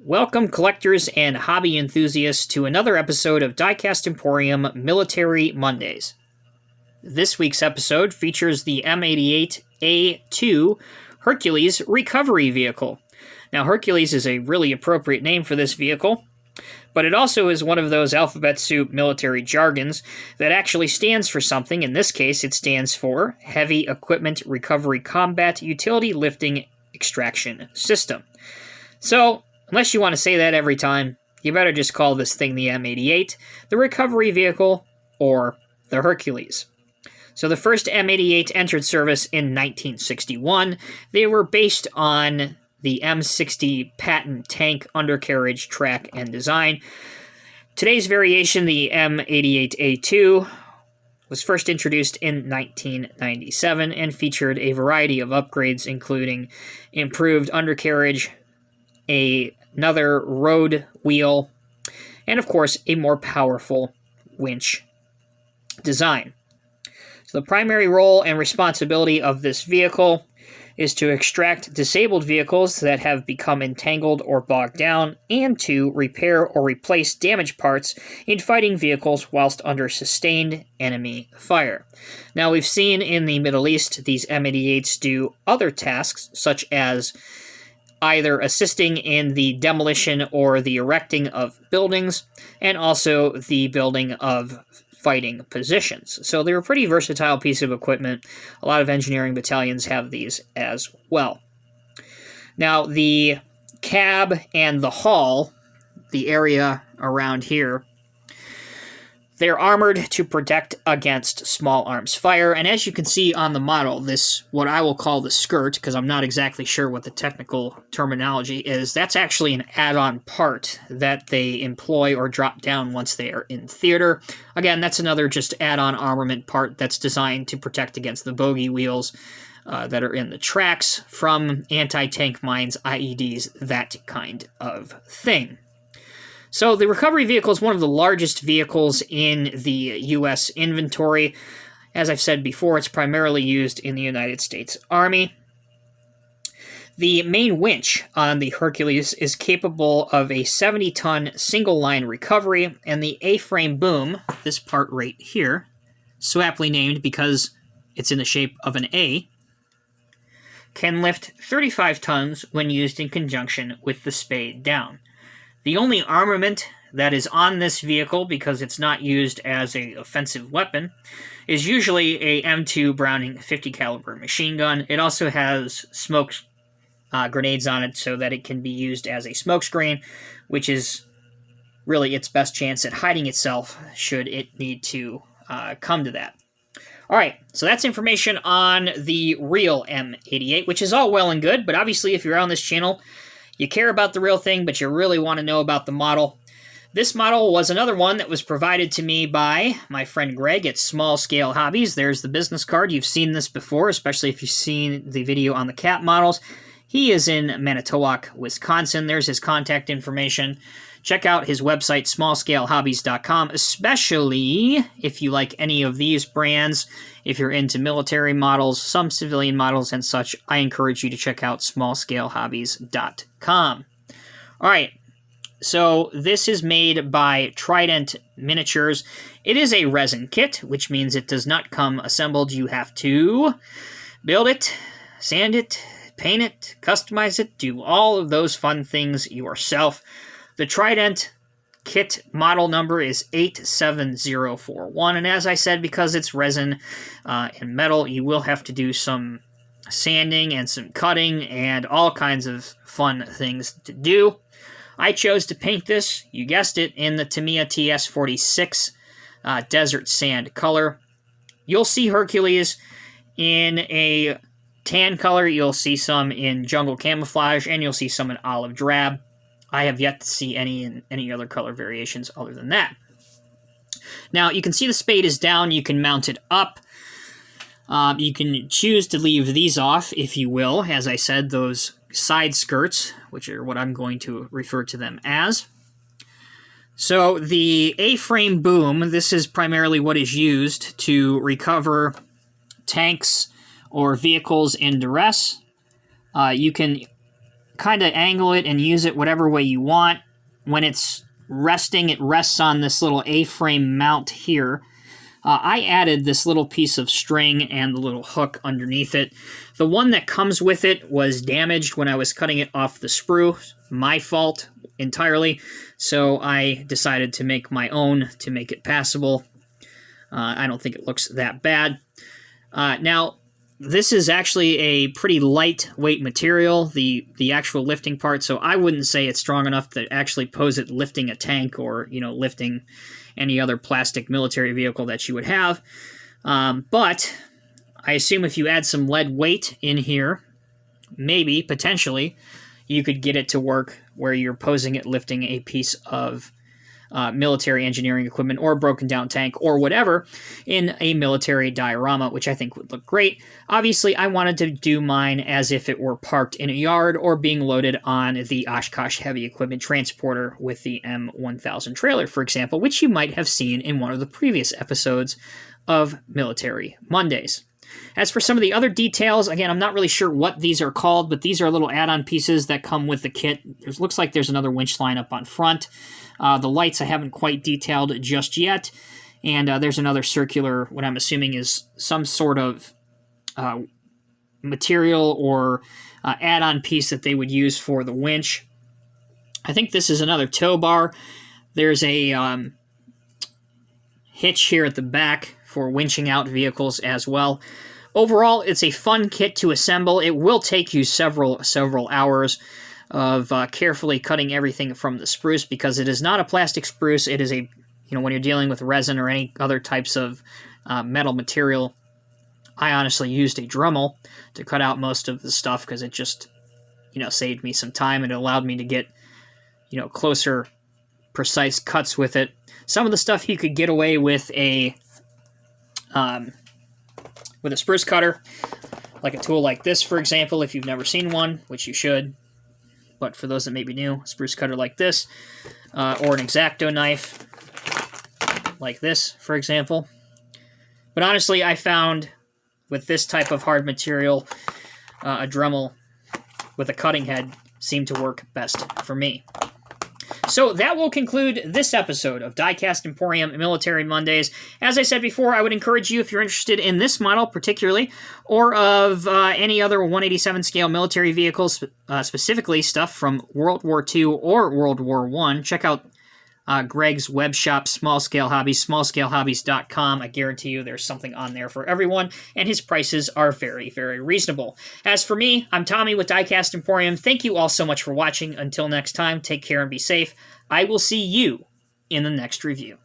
Welcome, collectors and hobby enthusiasts, to another episode of Diecast Emporium Military Mondays. This week's episode features the M88A2 Hercules recovery vehicle. Now, Hercules is a really appropriate name for this vehicle, but it also is one of those alphabet soup military jargons that actually stands for something. In this case, it stands for Heavy Equipment Recovery Combat Utility Lifting Extraction System. So, unless you want to say that every time, you better just call this thing the M88, the recovery vehicle, or the Hercules. So the first M88 entered service in 1961. They were based on the M60 patent tank undercarriage track and design. Today's variation, the M88A2, was first introduced in 1997 and featured a variety of upgrades, including improved undercarriage, another road wheel, and of course a more powerful winch design. So the primary role and responsibility of this vehicle is to extract disabled vehicles that have become entangled or bogged down, and to repair or replace damaged parts in fighting vehicles whilst under sustained enemy fire. Now, we've seen in the Middle East these M88s do other tasks, such as either assisting in the demolition or the erecting of buildings, and also the building of fighting positions. So they're a pretty versatile piece of equipment. A lot of engineering battalions have these as well. Now, the cab and the hull, the area around here, they're armored to protect against small arms fire, and as you can see on the model, this, what I will call the skirt, because I'm not exactly sure what the technical terminology is, that's actually an add-on part that they employ or drop down once they are in theater. Again, that's another just add-on armament part that's designed to protect against the bogey wheels that are in the tracks from anti-tank mines, IEDs, that kind of thing. So the recovery vehicle is one of the largest vehicles in the U.S. inventory. As I've said before, it's primarily used in the United States Army. The main winch on the Hercules is capable of a 70-ton single-line recovery, and the A-frame boom, this part right here, so aptly named because it's in the shape of an A, can lift 35 tons when used in conjunction with the spade down. The only armament that is on this vehicle, because it's not used as an offensive weapon, is usually a M2 Browning 50 caliber machine gun. It also has smoke grenades on it so that it can be used as a smokescreen, which is really its best chance at hiding itself should it need to come to that. Alright, so that's information on the real M88, which is all well and good, but obviously if you're on this channel, you care about the real thing, but you really want to know about the model. This model was another one that was provided to me by my friend Greg at Small Scale Hobbies. There's the business card. You've seen this before, especially if you've seen the video on the cat models. He is in Manitowoc, Wisconsin. There's his contact information. Check out his website, smallscalehobbies.com, especially if you like any of these brands. If you're into military models, some civilian models and such, I encourage you to check out smallscalehobbies.com. All right, so this is made by Trident Miniatures. It is a resin kit, which means it does not come assembled. You have to build it, sand it, paint it, customize it, do all of those fun things yourself. The Trident kit model number is 87041, and as I said, because it's resin and metal, you will have to do some sanding and some cutting and all kinds of fun things to do. I chose to paint this, you guessed it, in the Tamiya TS46 desert sand color. You'll see Hercules in a tan color, you'll see some in jungle camouflage, and you'll see some in olive drab. I have yet to see any in any other color variations other than that. Now, you can see the spade is down. You can mount it up. You can choose to leave these off, if you will. As I said, those side skirts, which are what I'm going to refer to them as. So the A-frame boom, this is primarily what is used to recover tanks or vehicles in duress. You can kind of angle it and use it whatever way you want. When it's resting, it rests on this little A-frame mount here. I added this little piece of string and the little hook underneath it. The one that comes with it was damaged when I was cutting it off the sprue. My fault entirely. So I decided to make my own to make it passable. I don't think it looks that bad. Now, this is actually a pretty lightweight material, the actual lifting part, so I wouldn't say it's strong enough to actually pose it lifting a tank or, lifting any other plastic military vehicle that you would have. But I assume if you add some lead weight in here, maybe, potentially, you could get it to work where you're posing it lifting a piece of military engineering equipment or a broken down tank or whatever in a military diorama, which I think would look great. Obviously, I wanted to do mine as if it were parked in a yard or being loaded on the Oshkosh Heavy Equipment Transporter with the M1000 trailer, for example, which you might have seen in one of the previous episodes of Military Mondays. As for some of the other details, again, I'm not really sure what these are called, but these are little add-on pieces that come with the kit. It looks like there's another winch line up on front. The lights I haven't quite detailed just yet. And there's another circular, what I'm assuming is some sort of material or add-on piece that they would use for the winch. I think this is another tow bar. There's a hitch here at the back for winching out vehicles as well. Overall, it's a fun kit to assemble. It will take you several hours of carefully cutting everything from the spruce because it is not a plastic spruce. It is a, when you're dealing with resin or any other types of metal material, I honestly used a Dremel to cut out most of the stuff because it just, saved me some time and it allowed me to get, closer, precise cuts with it. Some of the stuff you could get away with a spruce cutter, like a tool like this, for example, if you've never seen one, which you should. But for those that may be new, a spruce cutter like this, or an X-Acto knife like this, for example. But honestly, I found with this type of hard material, a Dremel with a cutting head seemed to work best for me. So that will conclude this episode of Diecast Emporium Military Mondays. As I said before, I would encourage you, if you're interested in this model particularly, or of any other 187 scale military vehicles, specifically stuff from World War II or World War I, check out Greg's web shop, Small Scale Hobbies, smallscalehobbies.com. I guarantee you there's something on there for everyone, and his prices are very, very reasonable. As for me, I'm Tommy with Diecast Emporium. Thank you all so much for watching. Until next time, take care and be safe. I will see you in the next review.